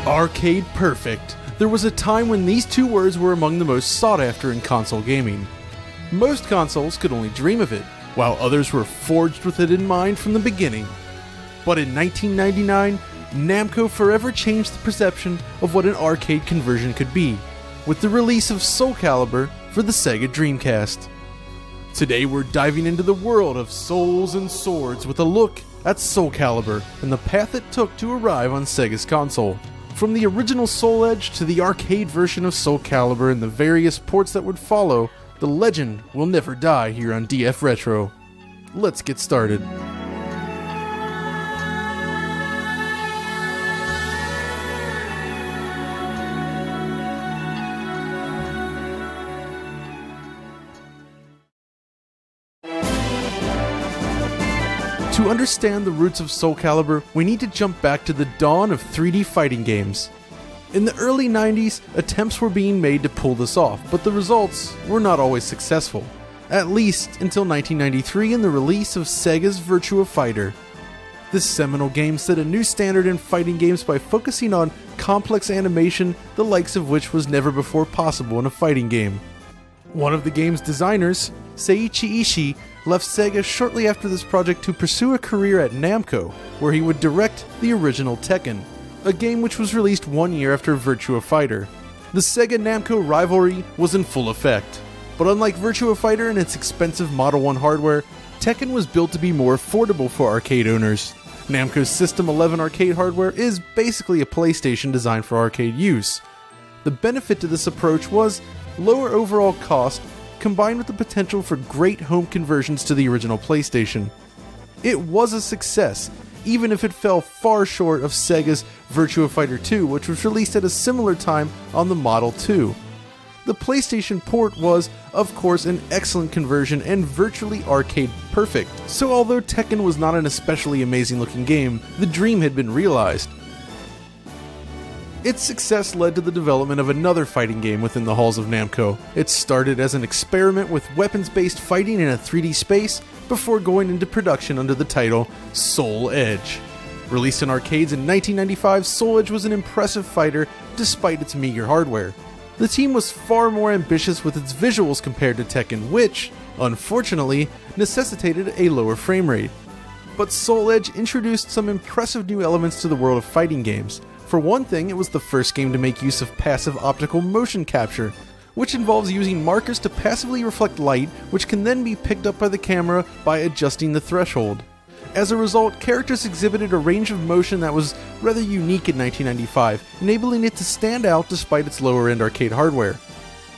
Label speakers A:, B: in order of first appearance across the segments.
A: Arcade perfect. There was a time when these two words were among the most sought after in console gaming. Most consoles could only dream of it, while others were forged with it in mind from the beginning. But in 1999, Namco forever changed the perception of what an arcade conversion could be, with the release of Soul Calibur for the Sega Dreamcast. Today we're diving into the world of souls and swords with a look at Soul Calibur and the path it took to arrive on Sega's console. From the original Soul Edge to the arcade version of Soul Calibur and the various ports that would follow, the legend will never die here on DF Retro. Let's get started. To understand the roots of Soul Calibur, we need to jump back to the dawn of 3D fighting games. In the early 90s, attempts were being made to pull this off, but the results were not always successful. At least until 1993 and the release of Sega's Virtua Fighter. This seminal game set a new standard in fighting games by focusing on complex animation, the likes of which was never before possible in a fighting game. One of the game's designers, Seiichi Ishii, left Sega shortly after this project to pursue a career at Namco, where he would direct the original Tekken, a game which was released 1 year after Virtua Fighter. The Sega-Namco rivalry was in full effect, but unlike Virtua Fighter and its expensive Model 1 hardware, Tekken was built to be more affordable for arcade owners. Namco's System 11 arcade hardware is basically a PlayStation designed for arcade use. The benefit to this approach was lower overall cost, combined with the potential for great home conversions to the original PlayStation. It was a success, even if it fell far short of Sega's Virtua Fighter 2, which was released at a similar time on the Model 2. The PlayStation port was, of course, an excellent conversion and virtually arcade perfect, so although Tekken was not an especially amazing looking game, the dream had been realized. Its success led to the development of another fighting game within the halls of Namco. It started as an experiment with weapons-based fighting in a 3D space before going into production under the title Soul Edge. Released in arcades in 1995, Soul Edge was an impressive fighter despite its meager hardware. The team was far more ambitious with its visuals compared to Tekken, which, unfortunately, necessitated a lower frame rate. But Soul Edge introduced some impressive new elements to the world of fighting games. For one thing, it was the first game to make use of passive optical motion capture, which involves using markers to passively reflect light, which can then be picked up by the camera by adjusting the threshold. As a result, characters exhibited a range of motion that was rather unique in 1995, enabling it to stand out despite its lower-end arcade hardware.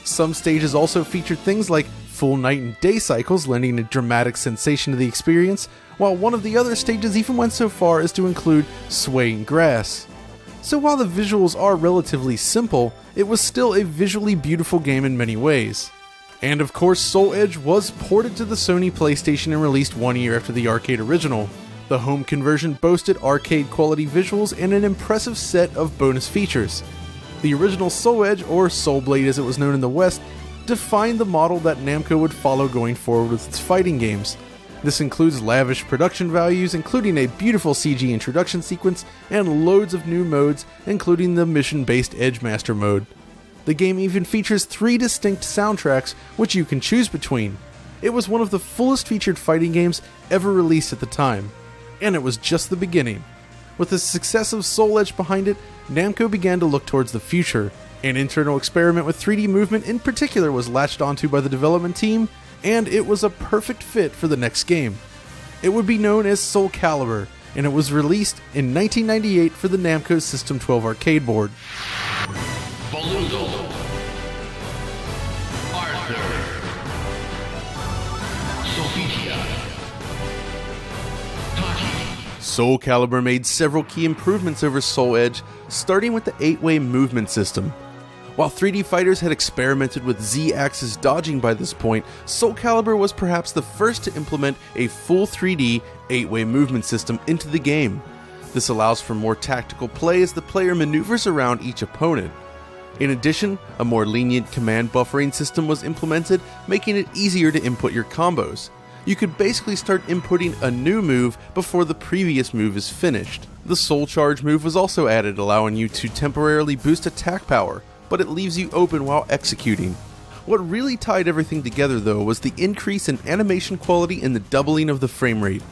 A: Some stages also featured things like full night and day cycles, lending a dramatic sensation to the experience, while one of the other stages even went so far as to include swaying grass. So while the visuals are relatively simple, it was still a visually beautiful game in many ways. And of course, Soul Edge was ported to the Sony PlayStation and released 1 year after the arcade original. The home conversion boasted arcade quality visuals and an impressive set of bonus features. The original Soul Edge, or Soul Blade as it was known in the West, defined the model that Namco would follow going forward with its fighting games. This includes lavish production values, including a beautiful CG introduction sequence, and loads of new modes, including the mission-based Edgemaster mode. The game even features 3 distinct soundtracks, which you can choose between. It was one of the fullest featured fighting games ever released at the time. And it was just the beginning. With the success of Soul Edge behind it, Namco began to look towards the future. An internal experiment with 3D movement in particular was latched onto by the development team, and it was a perfect fit for the next game. It would be known as Soul Calibur, and it was released in 1998 for the Namco System 12 arcade board. Soul Calibur made several key improvements over Soul Edge, starting with the 8-way movement system. While 3D fighters had experimented with Z-axis dodging by this point, Soul Calibur was perhaps the first to implement a full 3D 8-way movement system into the game. This allows for more tactical play as the player maneuvers around each opponent. In addition, a more lenient command buffering system was implemented, making it easier to input your combos. You could basically start inputting a new move before the previous move is finished. The Soul Charge move was also added, allowing you to temporarily boost attack power, but it leaves you open while executing. What really tied everything together though was the increase in animation quality and the doubling of the frame rate.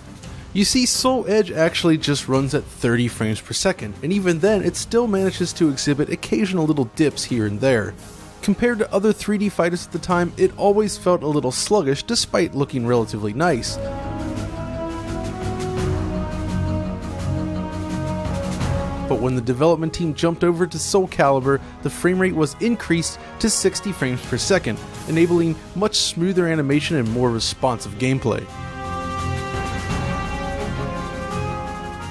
A: You see, Soul Edge actually just runs at 30 frames per second, and even then it still manages to exhibit occasional little dips here and there. Compared to other 3D fighters at the time, it always felt a little sluggish despite looking relatively nice. But when the development team jumped over to Soul Calibur, the frame rate was increased to 60 frames per second, enabling much smoother animation and more responsive gameplay.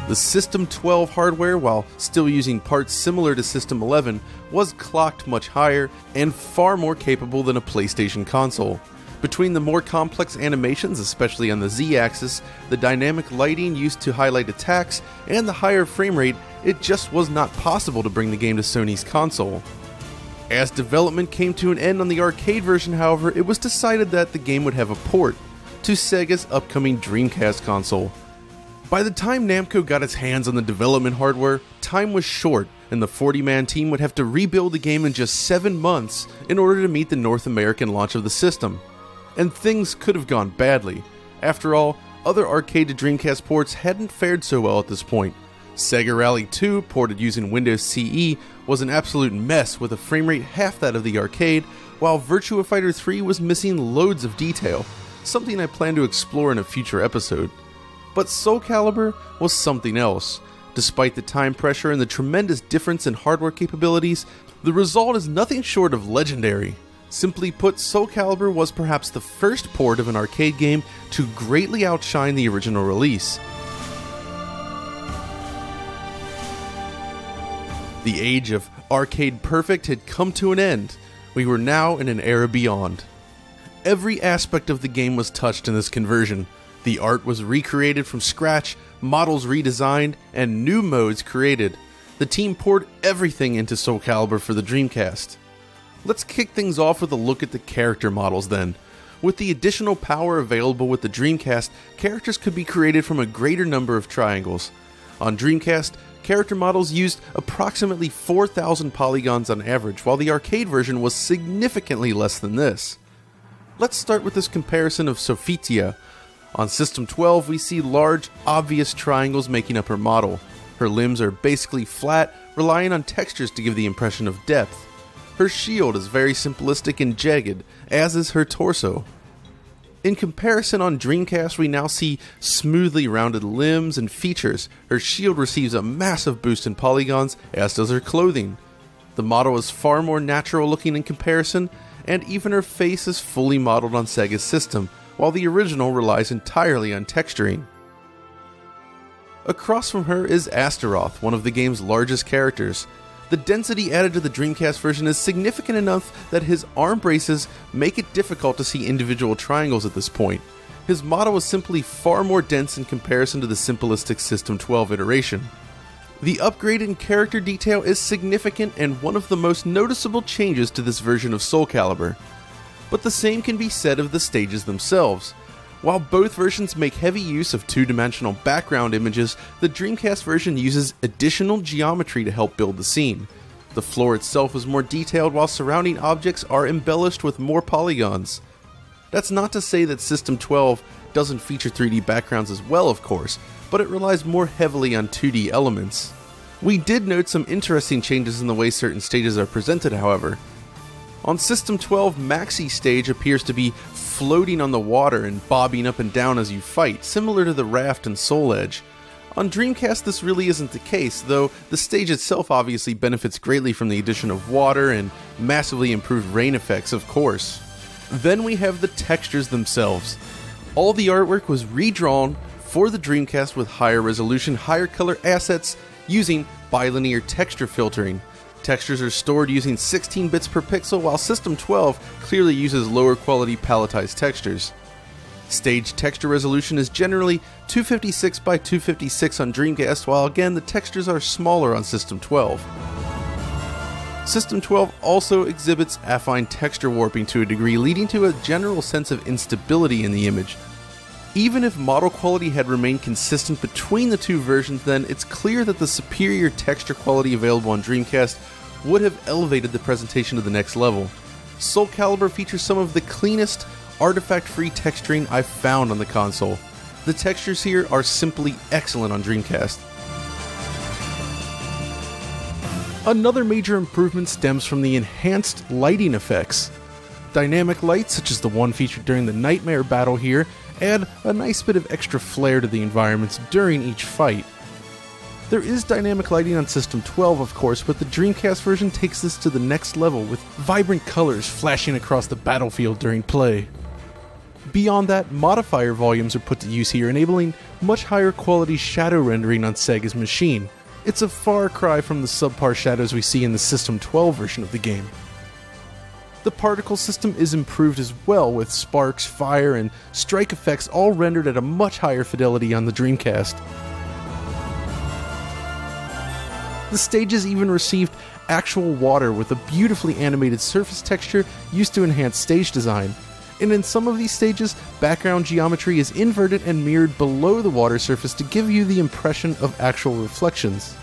A: The System 12 hardware, while still using parts similar to System 11, was clocked much higher and far more capable than a PlayStation console. Between the more complex animations, especially on the Z-axis, the dynamic lighting used to highlight attacks, and the higher frame rate, it just was not possible to bring the game to Sony's console. As development came to an end on the arcade version, however, it was decided that the game would have a port to Sega's upcoming Dreamcast console. By the time Namco got its hands on the development hardware, time was short, and the 40-man team would have to rebuild the game in just 7 months in order to meet the North American launch of the system. And things could have gone badly. After all, other arcade to Dreamcast ports hadn't fared so well at this point. Sega Rally 2, ported using Windows CE, was an absolute mess with a frame rate half that of the arcade, while Virtua Fighter 3 was missing loads of detail, something I plan to explore in a future episode. But Soul Calibur was something else. Despite the time pressure and the tremendous difference in hardware capabilities, the result is nothing short of legendary. Simply put, Soul Calibur was perhaps the first port of an arcade game to greatly outshine the original release. The age of arcade perfect had come to an end. We were now in an era beyond. Every aspect of the game was touched in this conversion. The art was recreated from scratch, models redesigned, and new modes created. The team poured everything into Soul Calibur for the Dreamcast. Let's kick things off with a look at the character models then. With the additional power available with the Dreamcast, characters could be created from a greater number of triangles. On Dreamcast, character models used approximately 4,000 polygons on average, while the arcade version was significantly less than this. Let's start with this comparison of Sophitia. On System 12, we see large, obvious triangles making up her model. Her limbs are basically flat, relying on textures to give the impression of depth. Her shield is very simplistic and jagged, as is her torso. In comparison on Dreamcast, we now see smoothly rounded limbs and features. Her shield receives a massive boost in polygons, as does her clothing. The model is far more natural looking in comparison, and even her face is fully modeled on Sega's system, while the original relies entirely on texturing. Across from her is Astaroth, one of the game's largest characters. The density added to the Dreamcast version is significant enough that his arm braces make it difficult to see individual triangles at this point. His model is simply far more dense in comparison to the simplistic System 12 iteration. The upgrade in character detail is significant and one of the most noticeable changes to this version of Soul Calibur. But the same can be said of the stages themselves. While both versions make heavy use of two-dimensional background images, the Dreamcast version uses additional geometry to help build the scene. The floor itself is more detailed while surrounding objects are embellished with more polygons. That's not to say that System 12 doesn't feature 3D backgrounds as well, of course, but it relies more heavily on 2D elements. We did note some interesting changes in the way certain stages are presented, however. On System 12, Maxi stage appears to be floating on the water and bobbing up and down as you fight, similar to the raft in Soul Edge. On Dreamcast, this really isn't the case, though the stage itself obviously benefits greatly from the addition of water and massively improved rain effects, of course. Then we have the textures themselves. All the artwork was redrawn for the Dreamcast with higher resolution, higher color assets using bilinear texture filtering. Textures are stored using 16 bits per pixel, while System 12 clearly uses lower quality palletized textures. Stage texture resolution is generally 256 by 256 on Dreamcast, while again the textures are smaller on System 12. System 12 also exhibits affine texture warping to a degree, leading to a general sense of instability in the image. Even if model quality had remained consistent between the two versions, then it's clear that the superior texture quality available on Dreamcast would have elevated the presentation to the next level. Soul Calibur features some of the cleanest, artifact-free texturing I've found on the console. The textures here are simply excellent on Dreamcast. Another major improvement stems from the enhanced lighting effects. Dynamic lights, such as the one featured during the Nightmare battle here, add a nice bit of extra flair to the environments during each fight. There is dynamic lighting on System 12, of course, but the Dreamcast version takes this to the next level with vibrant colors flashing across the battlefield during play. Beyond that, modifier volumes are put to use here, enabling much higher quality shadow rendering on Sega's machine. It's a far cry from the subpar shadows we see in the System 12 version of the game. The particle system is improved as well, with sparks, fire, and strike effects all rendered at a much higher fidelity on the Dreamcast. The stages even received actual water with a beautifully animated surface texture used to enhance stage design. And in some of these stages, background geometry is inverted and mirrored below the water surface to give you the impression of actual reflections.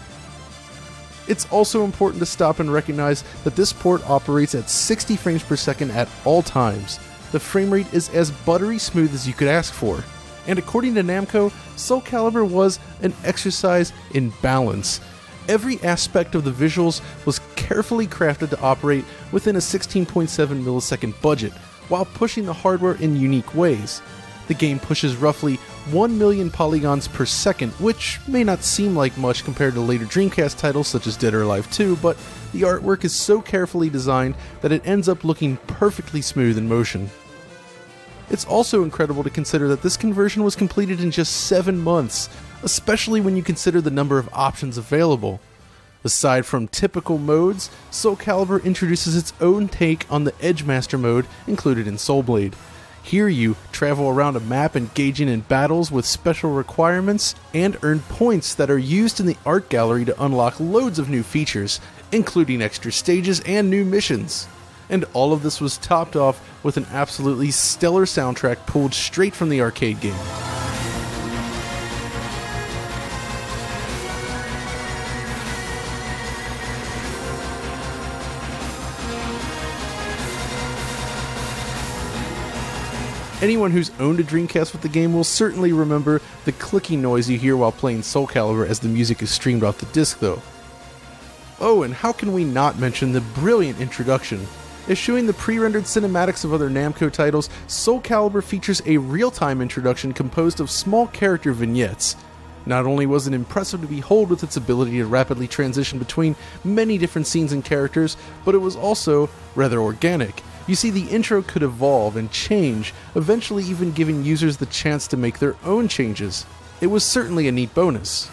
A: It's also important to stop and recognize that this port operates at 60 frames per second at all times. The frame rate is as buttery smooth as you could ask for. And according to Namco, Soul Calibur was an exercise in balance. Every aspect of the visuals was carefully crafted to operate within a 16.7 millisecond budget, while pushing the hardware in unique ways. The game pushes roughly 1 million polygons per second, which may not seem like much compared to later Dreamcast titles such as Dead or Alive 2, but the artwork is so carefully designed that it ends up looking perfectly smooth in motion. It's also incredible to consider that this conversion was completed in just 7 months, especially when you consider the number of options available. Aside from typical modes, Soul Calibur introduces its own take on the Edgemaster mode included in Soul Blade. Here you travel around a map engaging in battles with special requirements and earn points that are used in the art gallery to unlock loads of new features, including extra stages and new missions. And all of this was topped off with an absolutely stellar soundtrack pulled straight from the arcade game. Anyone who's owned a Dreamcast with the game will certainly remember the clicking noise you hear while playing Soul Calibur as the music is streamed off the disc though. Oh, and how can we not mention the brilliant introduction? Eschewing the pre-rendered cinematics of other Namco titles, Soul Calibur features a real-time introduction composed of small character vignettes. Not only was it impressive to behold with its ability to rapidly transition between many different scenes and characters, but it was also rather organic. You see, the intro could evolve and change, eventually even giving users the chance to make their own changes. It was certainly a neat bonus.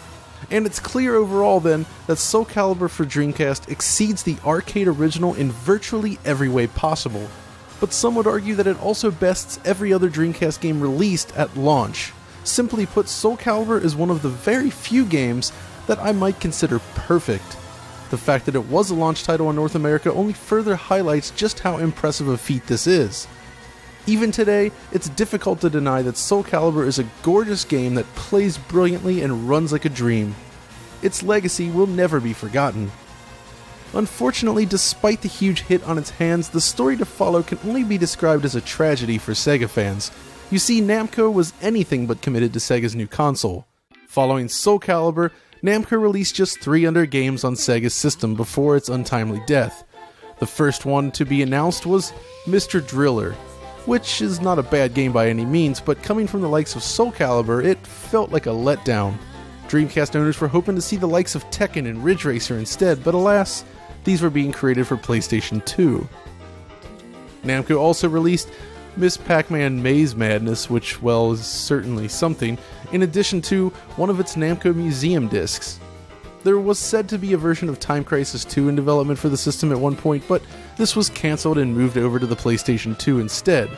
A: And it's clear overall then that Soul Calibur for Dreamcast exceeds the arcade original in virtually every way possible. But some would argue that it also bests every other Dreamcast game released at launch. Simply put, Soul Calibur is one of the very few games that I might consider perfect. The fact that it was a launch title in North America only further highlights just how impressive a feat this is. Even today, it's difficult to deny that Soul Calibur is a gorgeous game that plays brilliantly and runs like a dream. Its legacy will never be forgotten. Unfortunately, despite the huge hit on its hands, the story to follow can only be described as a tragedy for Sega fans. You see, Namco was anything but committed to Sega's new console. Following Soul Calibur, Namco released just 3 other games on Sega's system before its untimely death. The first one to be announced was Mr. Driller, which is not a bad game by any means, but coming from the likes of Soul Calibur, it felt like a letdown. Dreamcast owners were hoping to see the likes of Tekken and Ridge Racer instead, but alas, these were being created for PlayStation 2. Namco also released Miss Pac-Man Maze Madness, which, well, is certainly something, in addition to one of its Namco Museum discs. There was said to be a version of Time Crisis 2 in development for the system at one point, but this was cancelled and moved over to the PlayStation 2 instead.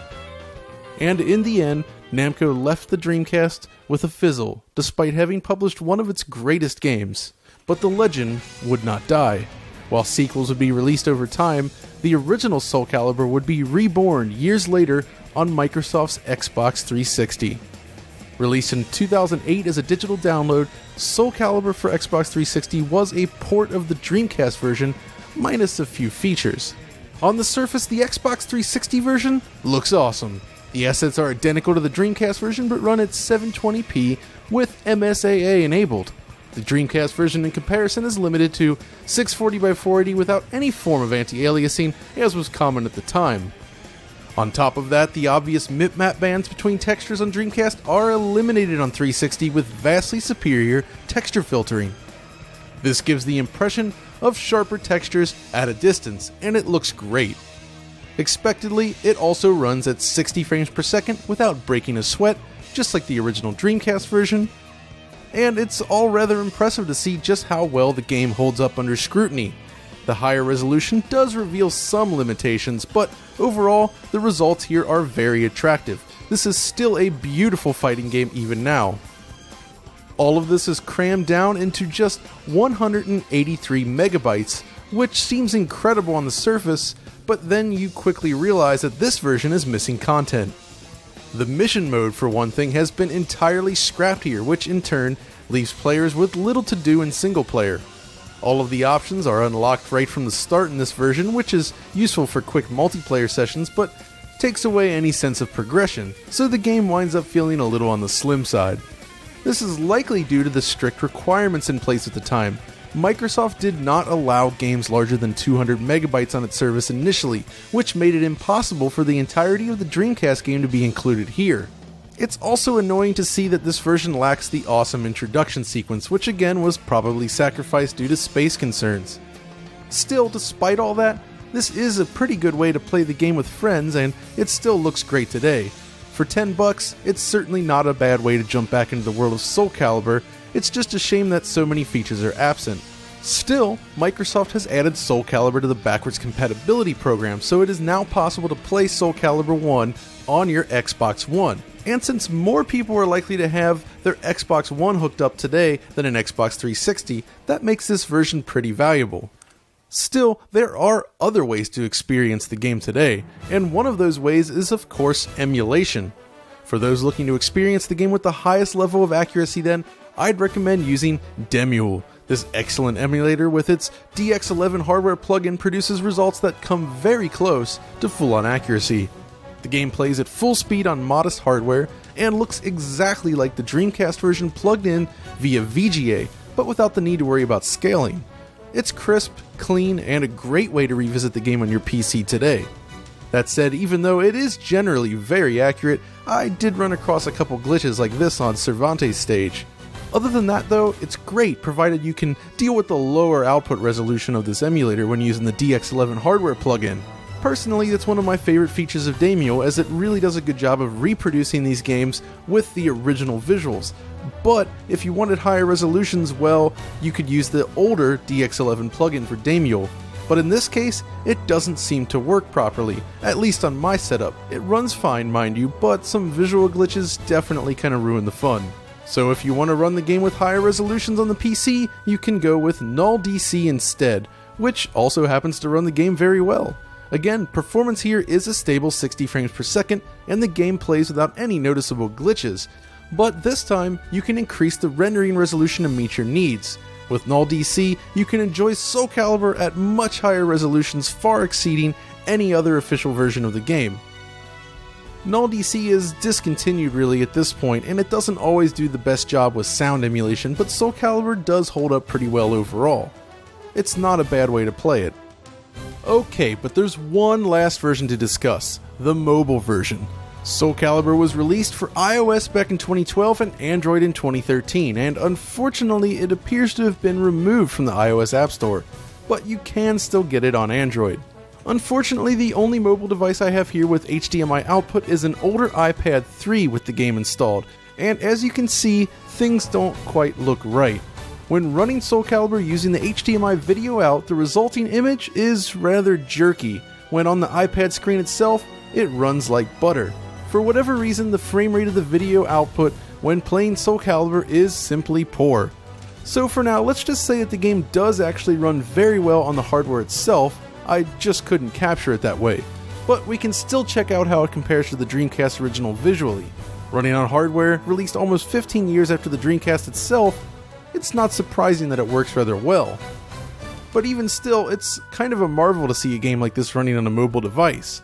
A: And in the end, Namco left the Dreamcast with a fizzle, despite having published one of its greatest games. But the legend would not die. While sequels would be released over time, the original Soul Calibur would be reborn years later on Microsoft's Xbox 360. Released in 2008 as a digital download, Soul Calibur for Xbox 360 was a port of the Dreamcast version, minus a few features. On the surface, the Xbox 360 version looks awesome. The assets are identical to the Dreamcast version, but run at 720p with MSAA enabled. The Dreamcast version in comparison is limited to 640x480 without any form of anti-aliasing, as was common at the time. On top of that, the obvious mip-map bands between textures on Dreamcast are eliminated on 360 with vastly superior texture filtering. This gives the impression of sharper textures at a distance, and it looks great. Expectedly, it also runs at 60 frames per second without breaking a sweat, just like the original Dreamcast version. And it's all rather impressive to see just how well the game holds up under scrutiny. The higher resolution does reveal some limitations, but overall, the results here are very attractive. This is still a beautiful fighting game even now. All of this is crammed down into just 183 megabytes, which seems incredible on the surface, but then you quickly realize that this version is missing content. The mission mode, for one thing, has been entirely scrapped here, which in turn leaves players with little to do in single player. All of the options are unlocked right from the start in this version, which is useful for quick multiplayer sessions, but takes away any sense of progression, so the game winds up feeling a little on the slim side. This is likely due to the strict requirements in place at the time. Microsoft did not allow games larger than 200 megabytes on its service initially, which made it impossible for the entirety of the Dreamcast game to be included here. It's also annoying to see that this version lacks the awesome introduction sequence, which again was probably sacrificed due to space concerns. Still, despite all that, this is a pretty good way to play the game with friends, and it still looks great today. For $10, it's certainly not a bad way to jump back into the world of Soul Calibur. It's just a shame that so many features are absent. Still, Microsoft has added Soul Calibur to the backwards compatibility program, so it is now possible to play Soul Calibur 1 on your Xbox One. And since more people are likely to have their Xbox One hooked up today than an Xbox 360, that makes this version pretty valuable. Still, there are other ways to experience the game today, and one of those ways is of course emulation. For those looking to experience the game with the highest level of accuracy then, I'd recommend using Demule. This excellent emulator with its DX11 hardware plugin produces results that come very close to full-on accuracy. The game plays at full speed on modest hardware and looks exactly like the Dreamcast version plugged in via VGA, but without the need to worry about scaling. It's crisp, clean, and a great way to revisit the game on your PC today. That said, even though it is generally very accurate, I did run across a couple glitches like this on Cervantes' stage. Other than that though, it's great provided you can deal with the lower output resolution of this emulator when using the DX11 hardware plugin. Personally, that's one of my favorite features of Demule, as it really does a good job of reproducing these games with the original visuals. But if you wanted higher resolutions, well, you could use the older DX11 plugin for Demule. But in this case, it doesn't seem to work properly, at least on my setup. It runs fine, mind you, but some visual glitches definitely kind of ruin the fun. So if you want to run the game with higher resolutions on the PC, you can go with Null DC instead, which also happens to run the game very well. Again, performance here is a stable 60 frames per second, and the game plays without any noticeable glitches, but this time you can increase the rendering resolution to meet your needs. With Null DC, you can enjoy Soul Calibur at much higher resolutions, far exceeding any other official version of the game. Null DC is discontinued really at this point, and it doesn't always do the best job with sound emulation, but Soul Calibur does hold up pretty well overall. It's not a bad way to play it. Okay, but there's one last version to discuss, the mobile version. Soul Calibur was released for iOS back in 2012 and Android in 2013, and unfortunately it appears to have been removed from the iOS App Store, but you can still get it on Android. Unfortunately, the only mobile device I have here with HDMI output is an older iPad 3 with the game installed, and as you can see, things don't quite look right. When running Soul Calibur using the HDMI video out, the resulting image is rather jerky. When on the iPad screen itself, it runs like butter. For whatever reason, the frame rate of the video output when playing Soul Calibur is simply poor. So for now, let's just say that the game does actually run very well on the hardware itself. I just couldn't capture it that way. But we can still check out how it compares to the Dreamcast original visually. Running on hardware, released almost 15 years after the Dreamcast itself, it's not surprising that it works rather well. But even still, it's kind of a marvel to see a game like this running on a mobile device.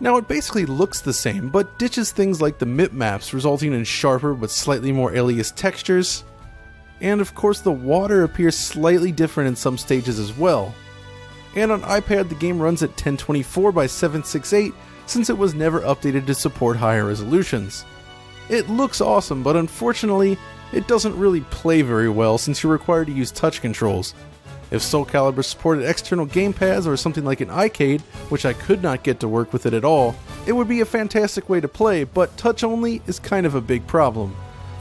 A: Now it basically looks the same, but ditches things like the MIP maps, resulting in sharper but slightly more aliased textures. And of course the water appears slightly different in some stages as well. And on iPad the game runs at 1024 by 768 since it was never updated to support higher resolutions. It looks awesome, but unfortunately it doesn't really play very well since you're required to use touch controls. If Soul Calibur supported external gamepads or something like an iCade, which I could not get to work with it at all, it would be a fantastic way to play, but touch only is kind of a big problem.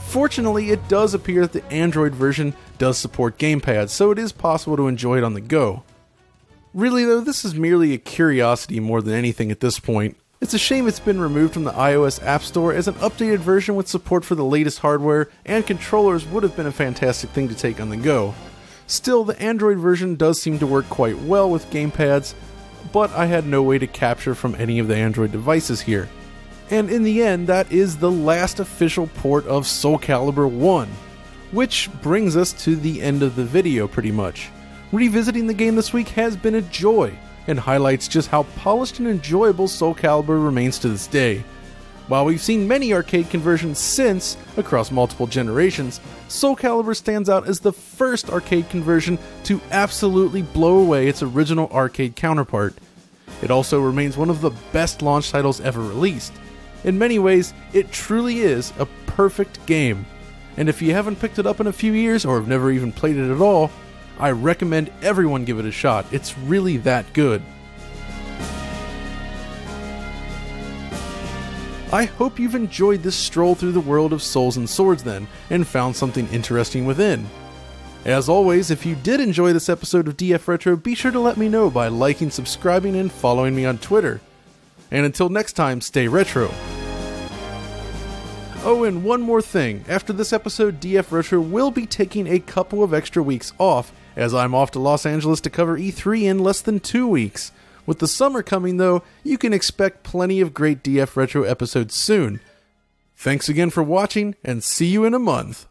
A: Fortunately, it does appear that the Android version does support gamepads, so it is possible to enjoy it on the go. Really though, this is merely a curiosity more than anything at this point. It's a shame it's been removed from the iOS App Store, as an updated version with support for the latest hardware and controllers would have been a fantastic thing to take on the go. Still, the Android version does seem to work quite well with gamepads, but I had no way to capture from any of the Android devices here. And in the end, that is the last official port of Soul Calibur 1. Which brings us to the end of the video pretty much. Revisiting the game this week has been a joy, and highlights just how polished and enjoyable Soul Calibur remains to this day. While we've seen many arcade conversions since, across multiple generations, Soul Calibur stands out as the first arcade conversion to absolutely blow away its original arcade counterpart. It also remains one of the best launch titles ever released. In many ways, it truly is a perfect game. And if you haven't picked it up in a few years, or have never even played it at all, I recommend everyone give it a shot. It's really that good. I hope you've enjoyed this stroll through the world of Souls and Swords then, and found something interesting within. As always, if you did enjoy this episode of DF Retro, be sure to let me know by liking, subscribing, and following me on Twitter. And until next time, stay retro. Oh, and one more thing. After this episode, DF Retro will be taking a couple of extra weeks off, as I'm off to Los Angeles to cover E3 in less than 2 weeks. With the summer coming though, you can expect plenty of great DF Retro episodes soon. Thanks again for watching, and see you in a month.